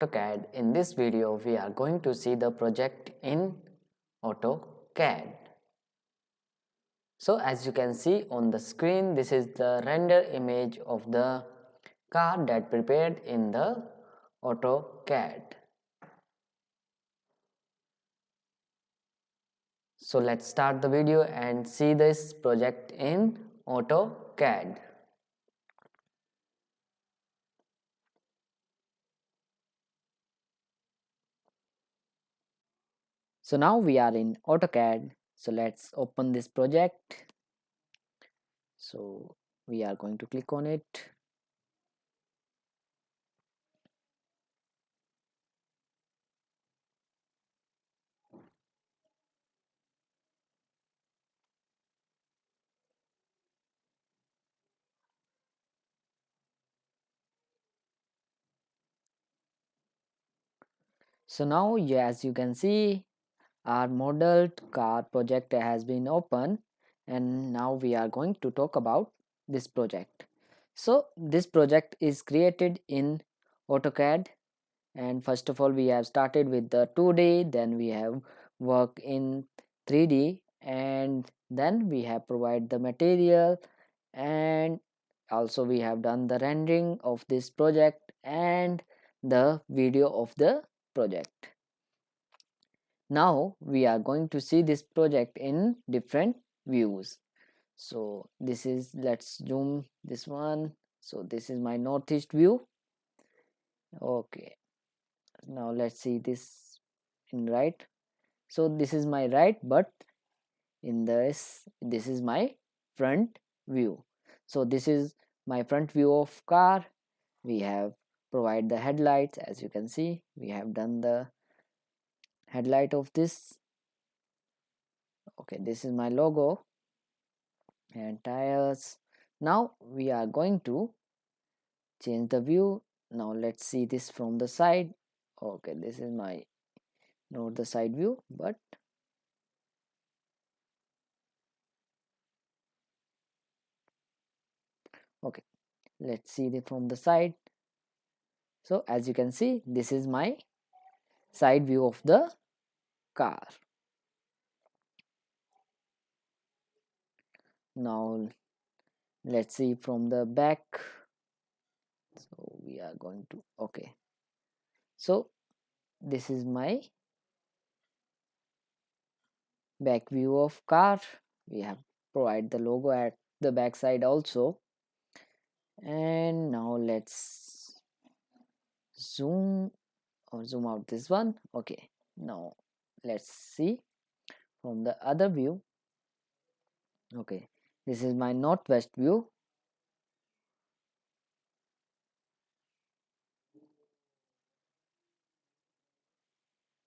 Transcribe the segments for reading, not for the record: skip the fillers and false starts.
AutoCAD. In this video, we are going to see the project in AutoCAD. So as you can see on the screen, this is the render image of the car that prepared in the AutoCAD. So let's start the video and see this project in AutoCAD. So now we are in AutoCAD. So let's open this project. So we are going to click on it. So now, as you can see, our modeled car project has been open, and now we are going to talk about this project. So this project is created in AutoCAD, and first of all we have started with the 2D, then we have worked in 3D, and then we have provided the material, and also we have done the rendering of this project and the video of the project. Now we are going to see this project in different views. So this is, let's zoom this one. So this is my northeast view. Okay, now let's see this in right. So this is my right, but in this is my front view. So this is my front view of car. We have provided the headlights. As you can see, we have done the headlight of this. Okay, this is my logo and tires. Now we are going to change the view. Now let's see this from the side. Okay, this is my, not the side view, but okay, let's see it from the side. So as you can see, this is my side view of the car. Now let's see from the back. So we are going to, okay, so this is my back view of car. We have provided the logo at the back side also. And now let's zoom out this one. Okay, now let's see from the other view. Okay, this is my northwest view.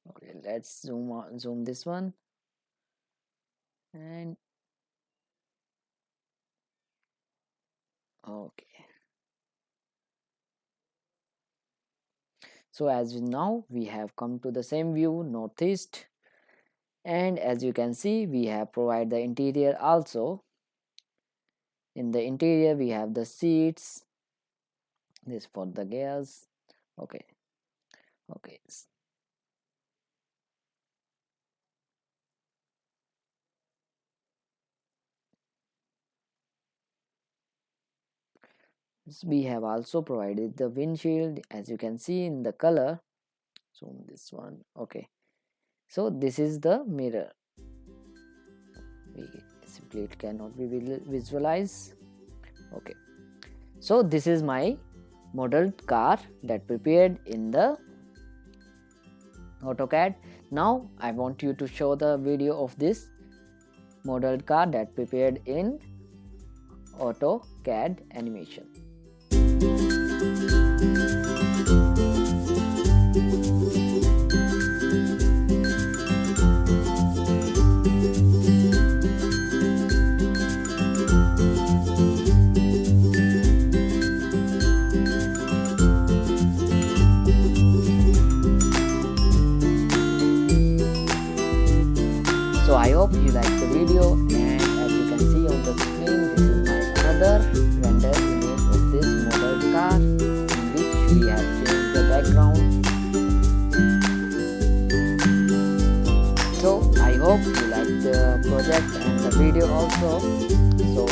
Okay, let's zoom this one, and okay, so as now we have come to the same view, northeast, and as you can see, we have provided the interior also. In the interior we have the seats, this for the gears. Okay, we have also provided the windshield, as you can see in the color. Zoom this one. Okay, so this is the mirror. Simply it cannot be visualized. Okay, so this is my modeled car that prepared in the AutoCAD. Now I want you to show the video of this modeled car that prepared in AutoCAD animation. So I hope you like the video, and as you can see on the screen, this is my another render image of this model car, in which we have changed the background hope you like the project and the video also. So